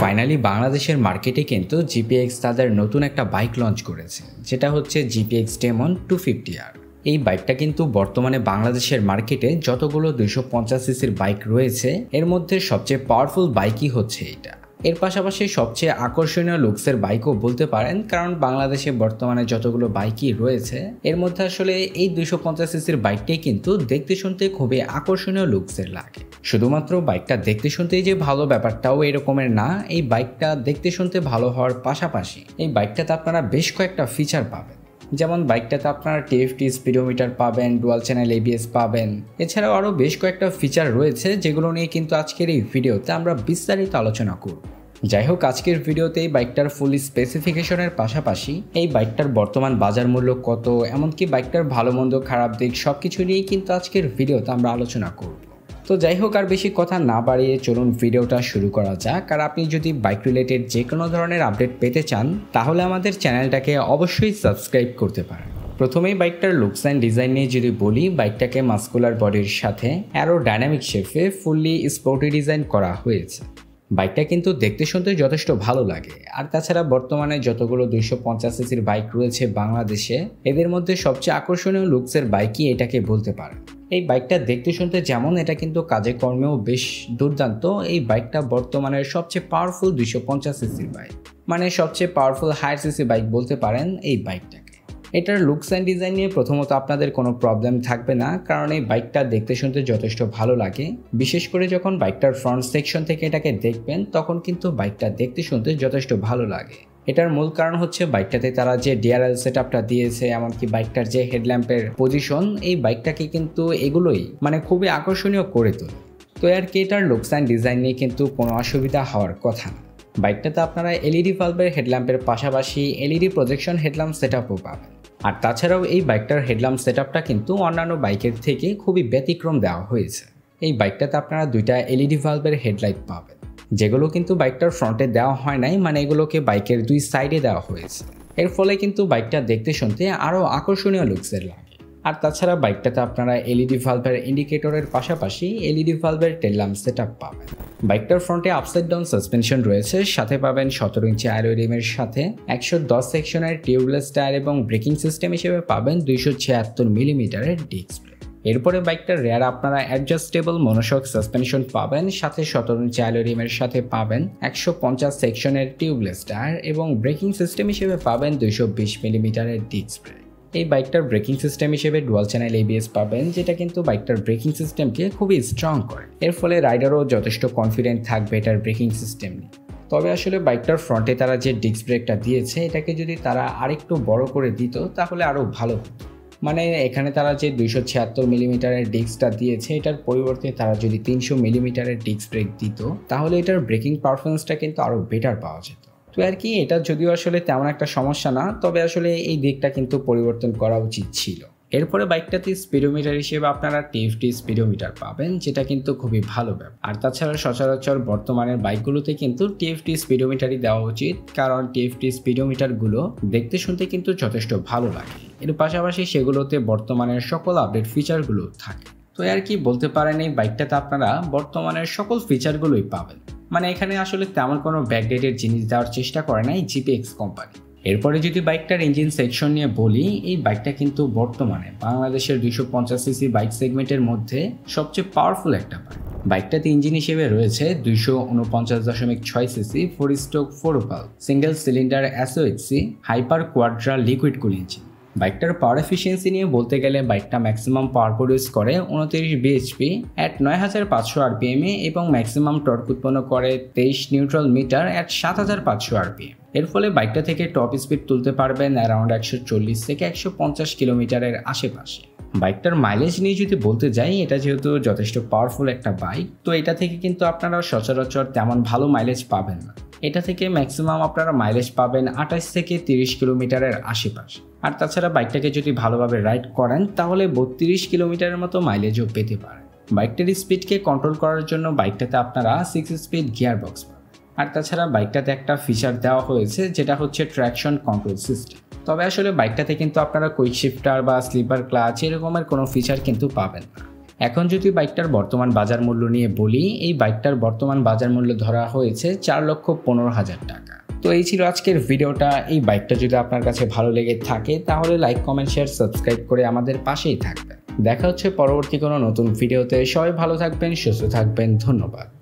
Finally বাংলাদেশের মার্কেটে কিন্তু জিপিএক্স তাদের নতুন একটা বাইক লঞ্চ করেছে, যেটা হচ্ছে জিপিএক্স ডেমন 250R। এই বাইকটা কিন্তু বর্তমানে বাংলাদেশের মার্কেটে যতগুলো 250 সিসির বাইক রয়েছে এর মধ্যে সবচেয়ে পাওয়ারফুল বাইকই হচ্ছে এটা। এর পাশাপাশি সবচেয়ে আকর্ষণীয় লুকসের বাইকও বলতে পারেন, কারণ বাংলাদেশে বর্তমানে যতগুলো বাইকই রয়েছে এর মধ্যে আসলে এই 250 সিসির বাইকটাই কিন্তু দেখতে শুনতে খুবই আকর্ষণীয় লুকসের লাগে। শুধুমাত্র বাইকটা দেখতে শুনতেই যে ভালো ব্যাপারটাও এরকমের না, এই বাইকটা দেখতে শুনতে ভালো হওয়ার পাশাপাশি এই বাইকটাতে আপনারা বেশ কয়েকটা ফিচার পাবেন। যেমন বাইকটাতে আপনারা টিএফটি স্পিডোমিটার পাবেন, ডুয়াল চ্যানেল এবিএস পাবেন, এছাড়াও আরও বেশ কয়েকটা ফিচার রয়েছে যেগুলো নিয়ে কিন্তু আজকের এই ভিডিওতে আমরা বিস্তারিত আলোচনা করব। যাই হোক, আজকের ভিডিওতে এই বাইকটার ফুল স্পেসিফিকেশনের পাশাপাশি এই বাইকটার বর্তমান বাজার মূল্য কত, এমনকি বাইকটার ভালো মন্দ খারাপ দিক সব কিছু নিয়েই কিন্তু আজকের ভিডিওতে আমরা আলোচনা করব। তো যাই হোক, আর বেশি কথা না বাড়িয়ে চলুন ভিডিওটা শুরু করা যাক। আর আপনি যদি বাইক রিলেটেড যে কোনো ধরনের আপডেট পেতে চান তাহলে আমাদের চ্যানেলটাকে অবশ্যই সাবস্ক্রাইব করতে পারেন। প্রথমেই বাইকটার লুকস অ্যান্ড ডিজাইন নিয়ে যদি বলি, বাইকটাকে মাস্কুলার বডির সাথে অ্যারো ডাইনামিক শেপে ফুললি স্পোর্টি ডিজাইন করা হয়েছে। বাইকটা কিন্তু দেখতে শুনতে যথেষ্ট ভালো লাগে। আর তাছাড়া বর্তমানে যতগুলো 250 সিসির বাইক রয়েছে বাংলাদেশে, এদের মধ্যে সবচেয়ে আকর্ষণীয় লুকসের বাইকই এটাকে বলতে পারেন। এই বাইকটা দেখতে শুনতে যেমন, এটা কিন্তু কাজে কর্মেও বেশ দুর্দান্ত। এই বাইকটা বর্তমানের সবচেয়ে পাওয়ারফুল 250 সিসির বাইক, মানে সবচেয়ে পাওয়ারফুল হায়ার সিসি বাইক বলতে পারেন এই বাইকটাকে। এটার লুকস অ্যান্ড ডিজাইন নিয়ে প্রথমত আপনাদের কোনো প্রবলেম থাকবে না, কারণ এই বাইকটা দেখতে শুনতে যথেষ্ট ভালো লাগে। বিশেষ করে যখন বাইকটার ফ্রন্ট সেকশন থেকে এটাকে দেখবেন তখন কিন্তু বাইকটা দেখতে শুনতে যথেষ্ট ভালো লাগে। এটার মূল কারণ হচ্ছে বাইকটাতে তারা যে ডিআরএল সেটআপটা দিয়েছে, এমনকি বাইকটার যে হেডল্যাম্পের পজিশন, এই বাইকটাকে কিন্তু এগুলোই মানে খুবই আকর্ষণীয় করে তোলে। তো আর কি, এটার লুকস অ্যান্ড ডিজাইন নিয়ে কিন্তু কোনো অসুবিধা হওয়ার কথা না। বাইকটাতে আপনারা এলইডি বাল্বের হেডল্যাম্পের পাশাপাশি এলইডি প্রজেকশন হেডল্যাম্প সেটআপও পাবেন। আর তাছাড়াও এই বাইকটার হেডল্যাম্প সেটআপটা কিন্তু অন্যান্য বাইকের থেকে খুবই ব্যতিক্রম দেওয়া হয়েছে। এই বাইকটাতে আপনারা দুইটা এলইডি বাল্বের হেডলাইট পাবেন, যেগুলো কিন্তু বাইকটার ফ্রন্টে দেওয়া হয় নাই, মানে এগুলোকে বাইকের দুই সাইডে দেওয়া হয়েছে। এর ফলে কিন্তু বাইকটা দেখতে শুনতে আরও আকর্ষণীয় লুকসের লাগে। আর তাছাড়া বাইকটাতে আপনারা এলইডি বাল্বের ইন্ডিকেটরের পাশাপাশি এলইডি বাল্বের টেল ল্যাম্প সেটআপ পাবেন। বাইকটার ফ্রন্টে আপসাইড ডাউন সাসপেনশন রয়েছে, সাথে পাবেন 17 ইঞ্চি অ্যালয় রিমের সাথে 110 সেকশনের টিউবলেস টায়ার এবং ব্রেকিং সিস্টেম হিসেবে পাবেন 276 মিলিমিটারের ডিস্ক ব্রেক। এরপরে বাইকটার রেয়ার আপনারা অ্যাডজাস্টেবল মনোশক সাসপেনশন পাবেন, সাথে 17 ইঞ্চি অ্যালয় রিমের সাথে পাবেন 150 সেকশনের টিউবলেস টায়ার এবং ব্রেকিং সিস্টেম হিসেবে পাবেন 220 মিলিমিটারের ডিস্ক ব্রেক। এই বাইকটার ব্রেকিং সিস্টেম হিসেবে ডুয়াল চ্যানেল এবিএস পাবেন, যেটা কিন্তু বাইকটার ব্রেকিং সিস্টেমকে খুবই স্ট্রং করে। এর ফলে রাইডারও যথেষ্ট কনফিডেন্ট থাকবে এটার ব্রেকিং সিস্টেম নিয়ে। তবে আসলে বাইকটার ফ্রন্টে তারা যে ডিস্ক ব্রেকটা দিয়েছে, এটাকে যদি তারা আরেকটু বড় করে দিত তাহলে আরও ভালো হতো। মানে এখানে তারা যে 276 মিলিমিটারের ডিস্কটা দিয়েছে, এটার পরিবর্তে তারা যদি 300 মিলিমিটারের ডিস্ক ব্রেক দিত তাহলে এটার ব্রেকিং পারফরমেন্সটা কিন্তু আরও বেটার পাওয়া যেত। তো আর কি, এটা যদিও আসলে তেমন একটা সমস্যা না, তবে আসলে এই দিকটা কিন্তু পরিবর্তন করা উচিত ছিল। এরপরে বাইকটাতে স্পিডোমিটার হিসেবে আপনারা টিএফটি স্পিডোমিটার পাবেন, যেটা কিন্তু খুবই ভালো ব্যাপার। আর তাছাড়া সচরাচর বর্তমানের বাইকগুলোতে কিন্তু টিএফটি স্পিডোমিটারই দেওয়া উচিত, কারণ টিএফটি স্পিডোমিটারগুলো দেখতে শুনতে কিন্তু যথেষ্ট ভালো লাগে। এর পাশাপাশি সেগুলোতে বর্তমানের সকল আপডেট ফিচারগুলো থাকে। তো আর কি বলতে পারেন, এই বাইকটাতে আপনারা বর্তমানের সকল ফিচারগুলোই পাবেন। মানে এখানে আসলে তেমন কোনো ব্যাকডেটেড জিনিস দেওয়ার চেষ্টা করে নাই জিপিএক্স কোম্পানি। এরপরে যদি বাইকটার ইঞ্জিন সেকশন নিয়ে বলি, এই বাইকটা কিন্তু বর্তমানে বাংলাদেশের 250 সিসি বাইক সেগমেন্টের মধ্যে সবচেয়ে পাওয়ারফুল একটা বাইক। বাইকটাতে ইঞ্জিন হিসেবে রয়েছে 249.6 cc 4 stroke 4 valve single cylinder SOHC hyper quadra liquid cool engine. বাইকটার পাওয়ার এফিসিয়েন্সি নিয়ে বলতে গেলে বাইকটা ম্যাক্সিমাম পাওয়ার প্রডিউস করে 29 বিএইচপি অ্যাট 9500 আরপিএমে এবং ম্যাক্সিমাম টর্ক উৎপন্ন করে 23 নিউট্রাল মিটার অ্যাট 7500 আরপিএম। এর ফলে বাইকটা থেকে টপ স্পিড তুলতে পারবেন অ্যারাউন্ড 140 থেকে 150 কিলোমিটারের আশেপাশে। বাইকটার মাইলেজ নিয়ে যদি বলতে যাই, এটা যেহেতু যথেষ্ট পাওয়ারফুল একটা বাইক, তো এটা থেকে কিন্তু আপনারা সচরাচর তেমন ভালো মাইলেজ পাবেন না। এটা থেকে ম্যাক্সিমাম আপনারা মাইলেজ পাবেন 28 থেকে 30 কিলোমিটারের আশেপাশে। আর তাছাড়া বাইকটাকে যদি ভালোভাবে রাইড করেন তাহলে 32 কিলোমিটারের মতো মাইলেজও পেতে পারেন। বাইকটার স্পিডকে কন্ট্রোল করার জন্য বাইকটাতে আপনারা 6 স্পিড গিয়ার বক্স পাবেন। আর তাছাড়া বাইকটাতে একটা ফিচার দেওয়া হয়েছে, যেটা হচ্ছে ট্র্যাকশন কন্ট্রোল সিস্টেম। তবে আসলে বাইকটাতে কিন্তু আপনারা কুইক শিফটার বা স্লিপার ক্লাচ এরকমের কোনো ফিচার কিন্তু পাবেন না। এখন যদি বাইকটার বর্তমান বাজার মূল্য নিয়ে বলি, এই বাইকটার বর্তমান বাজার মূল্য ধরা হয়েছে 4,15,000 টাকা। তো এই ছিল আজকের ভিডিওটা। এই বাইকটা যদি আপনার কাছে ভালো লেগে থাকে তাহলে লাইক, কমেন্ট, শেয়ার, সাবস্ক্রাইব করে আমাদের পাশেই থাকবেন। দেখা হচ্ছে পরবর্তী কোনো নতুন ভিডিওতে। সবাই ভালো থাকবেন, সুস্থ থাকবেন। ধন্যবাদ।